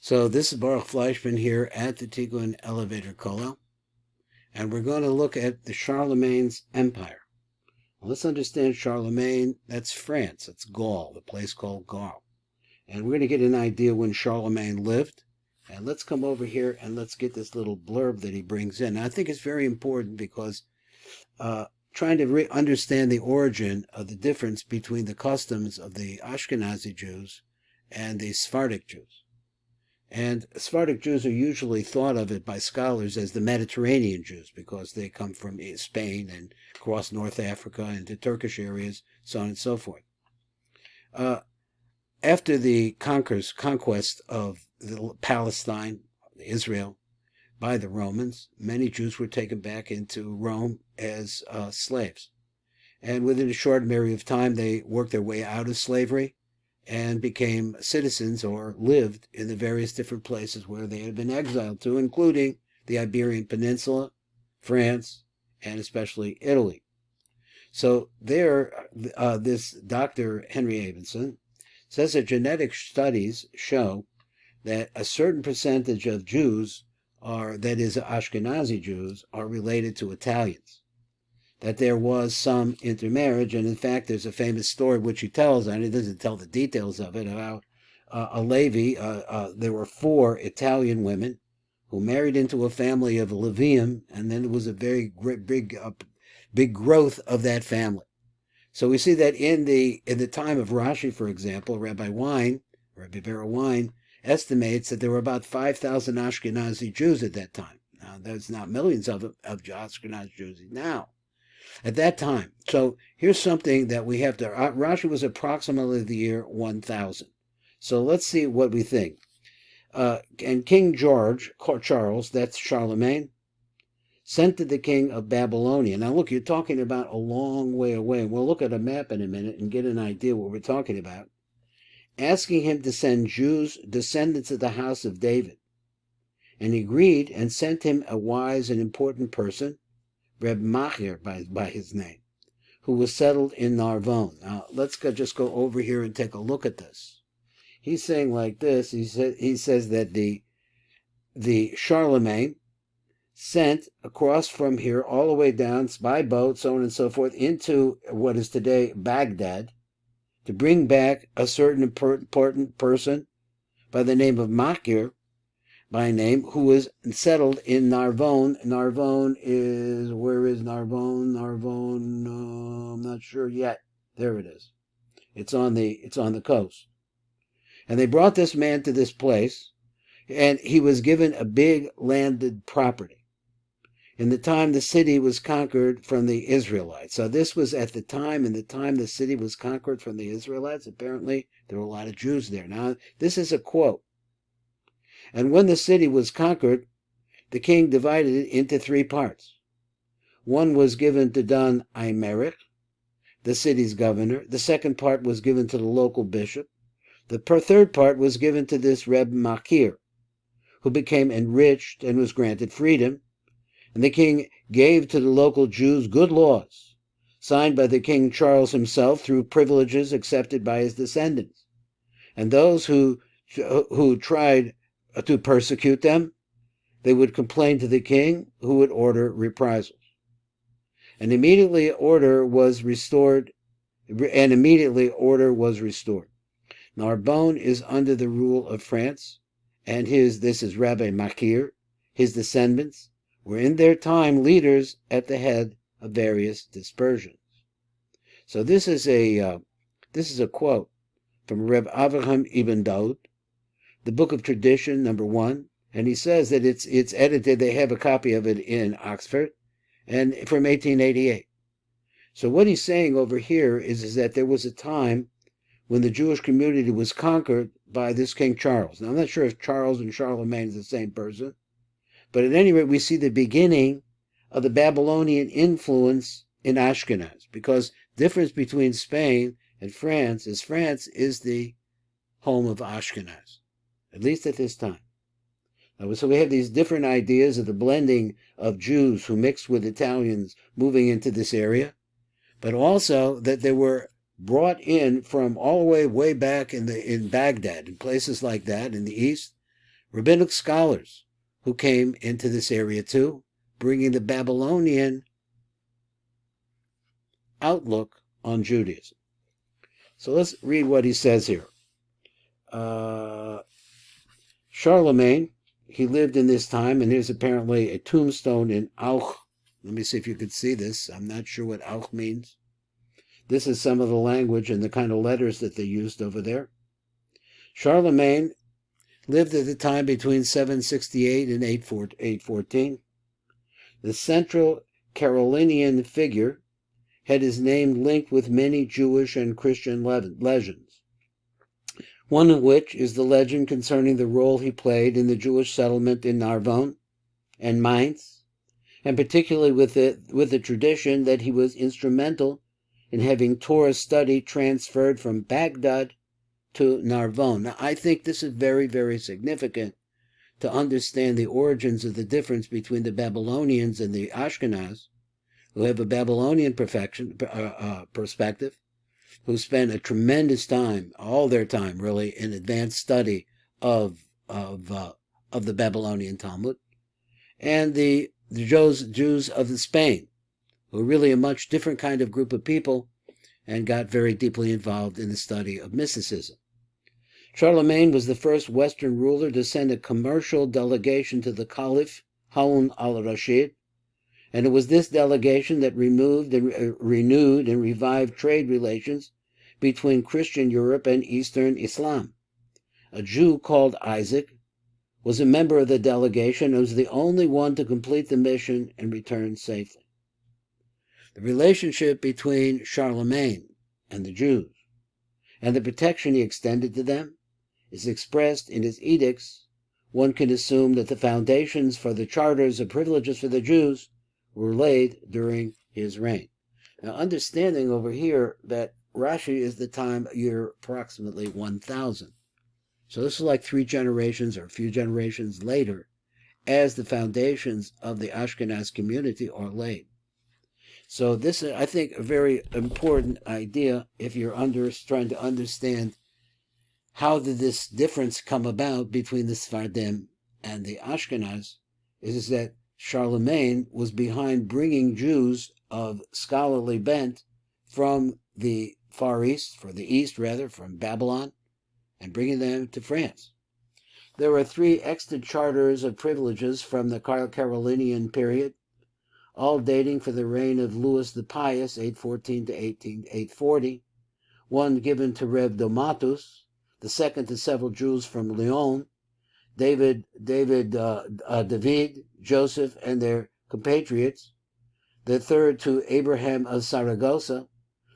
So this is Baruch Fleischman here at the Tikkun Elevator Kollel, and we're going to look at the Charlemagne's empire. Well, let's understand Charlemagne, that's France, that's Gaul, the place called Gaul. And we're going to get an idea when Charlemagne lived. And let's come over here and let's get this little blurb that he brings in. Now, I think it's very important because trying to understand the origin of the difference between the customs of the Ashkenazi Jews and the Sephardic Jews. And Sephardic Jews are usually thought of it by scholars as the Mediterranean Jews because they come from Spain and cross North Africa into Turkish areas, so on and so forth. After the conquest of Palestine, Israel, by the Romans, many Jews were taken back into Rome as slaves. And within a short period of time, they worked their way out of slavery and became citizens or lived in the various different places where they had been exiled to, including the Iberian Peninsula, France, and especially Italy. So there, this Dr. Henry Abelson says that genetic studies show that a certain percentage of Jews that is Ashkenazi Jews, are related to Italians. That there was some intermarriage, and in fact there's a famous story which he tells, and he doesn't tell the details of it, about a Levi. There were 4 Italian women who married into a family of Levium, and then there was a very big growth of that family. So we see that in the time of Rashi, for example, Rabbi Vera Wein, estimates that there were about 5,000 Ashkenazi Jews at that time. Now, there's not millions of Ashkenazi Jews now. At that time. So here's something that we have to... Rashi was approximately the year 1000. So let's see what we think. And King Charles, that's Charlemagne, sent to the king of Babylonia. Now look, you're talking about a long way away. We'll look at a map in a minute and get an idea what we're talking about. Asking him to send Jews, descendants of the house of David. And he agreed and sent him a wise and important person, Reb Machir by his name, who was settled in Narvon. Now, let's just go over here and take a look at this. He's saying like this. He says that the Charlemagne sent across from here all the way down by boat, so on and so forth, into what is today Baghdad, to bring back a certain important person by the name of Machir, by name, who was settled in Narvon. Narvon is, where is Narvon? Narvon, I'm not sure yet. There it is. It's on the coast. And they brought this man to this place, and he was given a big landed property. In the time the city was conquered from the Israelites. So this was at the time, in the time the city was conquered from the Israelites. Apparently, there were a lot of Jews there. Now, this is a quote. And when the city was conquered, the king divided it into 3 parts. One was given to Don Imeric, the city's governor. The second part was given to the local bishop. The third part was given to this Reb Machir, who became enriched and was granted freedom. And the king gave to the local Jews good laws, signed by the King Charles himself through privileges accepted by his descendants. And those who tried to persecute them, they would complain to the king, who would order reprisals. And immediately order was restored. Narbonne is under the rule of France, and this is Rabbi Machir, his descendants, were in their time leaders at the head of various dispersions. So this is a quote from Reb Avraham Ibn Daud, the Book of Tradition, number 1, and he says that it's edited. They have a copy of it in Oxford, and from 1888. So what he's saying over here is that there was a time when the Jewish community was conquered by this King Charles. Now, I'm not sure if Charles and Charlemagne is the same person, but at any rate, we see the beginning of the Babylonian influence in Ashkenaz, because difference between Spain and France is the home of Ashkenaz, at least at this time. So we have these different ideas of the blending of Jews who mixed with Italians moving into this area, but also that they were brought in from all the way back in Baghdad and places like that in the east, rabbinic scholars who came into this area too, bringing the Babylonian outlook on Judaism. So let's read what he says here. Charlamagne, he lived in this time, and there's apparently a tombstone in Auch. Let me see if you can see this. I'm not sure what Auch means. This is some of the language and the kind of letters that they used over there. Charlamagne lived at the time between 768 and 814. The central Carolingian figure had his name linked with many Jewish and Christian legends, one of which is the legend concerning the role he played in the Jewish settlement in Narbonne and Mainz, and particularly with the tradition that he was instrumental in having Torah study transferred from Baghdad to Narbonne. Now, I think this is very, very significant to understand the origins of the difference between the Babylonians and the Ashkenaz, who have a Babylonian perspective, who spend a tremendous time, all their time really, in advanced study of the Babylonian Talmud, and the Jews of Spain, who are really a much different kind of group of people and got very deeply involved in the study of mysticism. Charlemagne was the first Western ruler to send a commercial delegation to the Caliph Harun al-Rashid, and it was this delegation that renewed and revived trade relations between Christian Europe and Eastern Islam. A Jew called Isaac was a member of the delegation and was the only one to complete the mission and return safely. The relationship between Charlemagne and the Jews, and the protection he extended to them, is expressed in his edicts. One can assume that the foundations for the charters of privileges for the Jews were laid during his reign. Now, understanding over here that Rashi is the time year approximately 1000. So this is like 3 generations or a few generations later, as the foundations of the Ashkenaz community are laid. So this is, I think, a very important idea if you're trying to understand how did this difference come about between the Sephardim and the Ashkenaz, is that Charlemagne was behind bringing Jews of scholarly bent from the Far East, from Babylon, and bringing them to France. There were 3 extant charters of privileges from the Carolingian period, all dating from the reign of Louis the Pious, 814 to 840, one given to Rev Domatus, the second to several Jews from Lyon, David, Joseph, and their compatriots, the third to Abraham of Saragossa.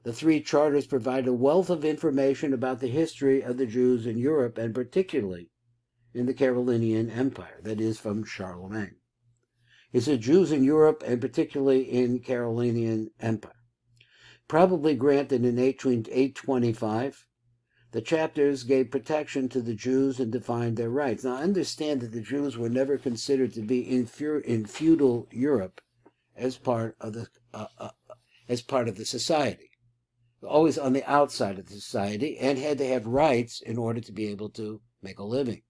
The 3 charters provide a wealth of information about the history of the Jews in Europe, and particularly in the Carolingian Empire, that is, from Charlemagne. It said Jews in Europe, and particularly in Carolingian Empire. Probably granted in 825, the chapters gave protection to the Jews and defined their rights. Now, understand that the Jews were never considered to be in feudal Europe as part of the society. Always on the outside of the society, and had to have rights in order to be able to make a living.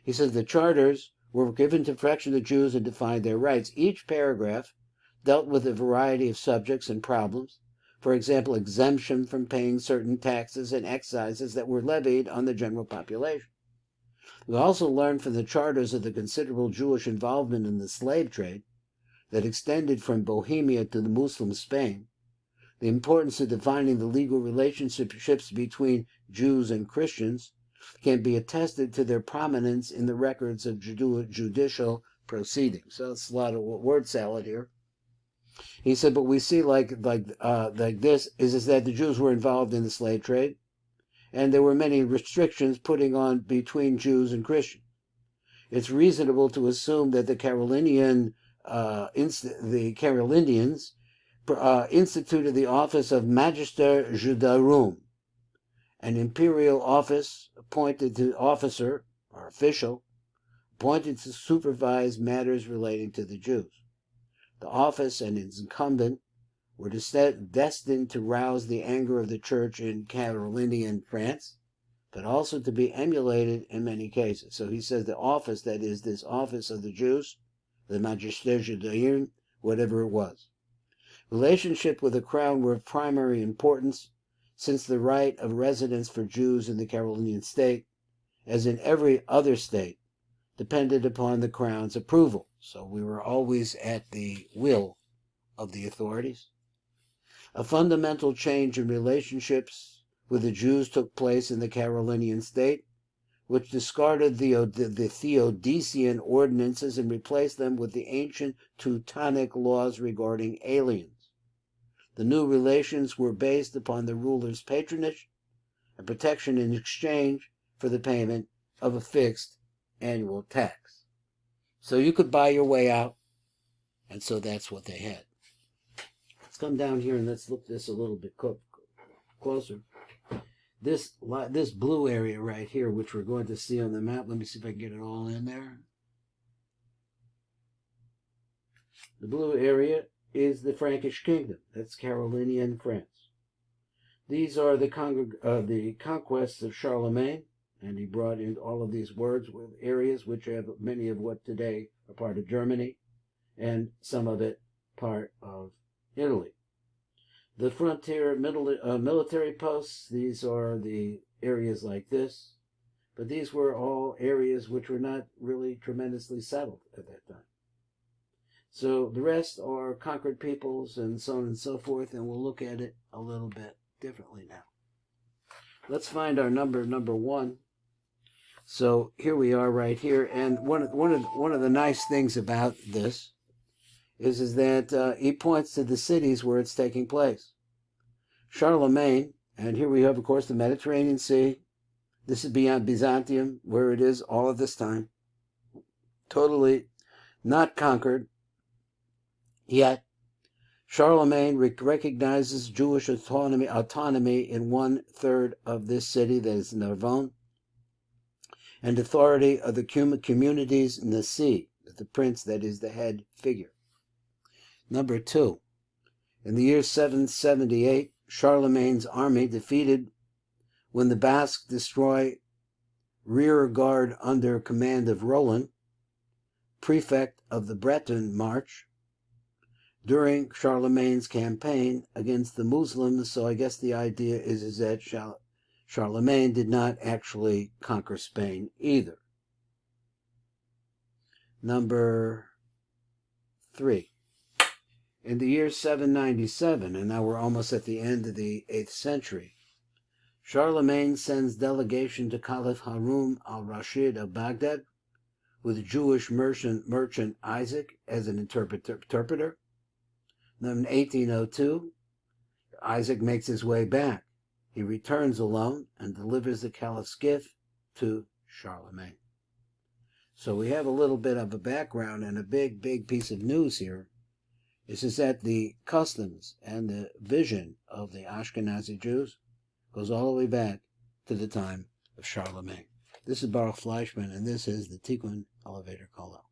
He says the charters were given to protection of the Jews and defined their rights. Each paragraph dealt with a variety of subjects and problems. For example, exemption from paying certain taxes and excises that were levied on the general population. We also learned from the charters of the considerable Jewish involvement in the slave trade that extended from Bohemia to the Muslim Spain. The importance of defining the legal relationships between Jews and Christians can be attested to their prominence in the records of judicial proceedings. So it's a lot of word salad here. He said, but we see like this is that the Jews were involved in the slave trade, and there were many restrictions putting on between Jews and Christians. It's reasonable to assume that the Carolingians instituted the office of Magister Judarum, an imperial office appointed to official appointed to supervise matters relating to the Jews. The office and its incumbent were destined to rouse the anger of the church in Carolingian France, but also to be emulated in many cases. So he says the office, that is, this office of the Jews, the Magister Judaïn, whatever it was. Relationship with the crown were of primary importance, since the right of residence for Jews in the Carolinian state, as in every other state, depended upon the crown's approval. So we were always at the will of the authorities. A fundamental change in relationships with the Jews took place in the Carolinian state, which discarded the Theodosian ordinances and replaced them with the ancient Teutonic laws regarding aliens. The new relations were based upon the ruler's patronage and protection in exchange for the payment of a fixed annual tax. So you could buy your way out, and so that's what they had. Let's come down here and let's look this a little bit closer. This blue area right here, which we're going to see on the map, let me see if I can get it all in there. The blue area is the Frankish kingdom. That's Carolinian France. These are the conquests of Charlamagne, and he brought in all of these words with areas which have many of what today are part of Germany, and some of it part of Italy. The frontier military posts, these are the areas like this, but these were all areas which were not really tremendously settled at that time. So the rest are conquered peoples and so on and so forth, and we'll look at it a little bit differently now. Let's find our number one. So here we are right here, and one of the nice things about this is that he points to the cities where it's taking place. Charlamagne, and here we have, of course, the Mediterranean Sea. This is beyond Byzantium, where it is all of this time. Totally not conquered yet. Charlamagne recognizes Jewish autonomy in 1/3 of this city, that is Narbonne, and authority of the communities in the sea, the prince, that is the head figure. Number 2, in the year 778, Charlemagne's army defeated when the Basques destroy rear guard under command of Roland, prefect of the Breton March, during Charlemagne's campaign against the Muslims. So I guess the idea is that Charlamagne did not actually conquer Spain either. Number 3. In the year 797, and now we're almost at the end of the 8th century, Charlamagne sends delegation to Caliph Harun al-Rashid of Baghdad with Jewish merchant Isaac as an interpreter. Then in 1802, Isaac makes his way back. He returns alone and delivers the caliph's gift to Charlamagne. So we have a little bit of a background and a big piece of news here. This is that the customs and the vision of the Ashkenazi Jews goes all the way back to the time of Charlamagne. This is Baruch Fleischman, and this is the Tikkun Elevator Call-Up.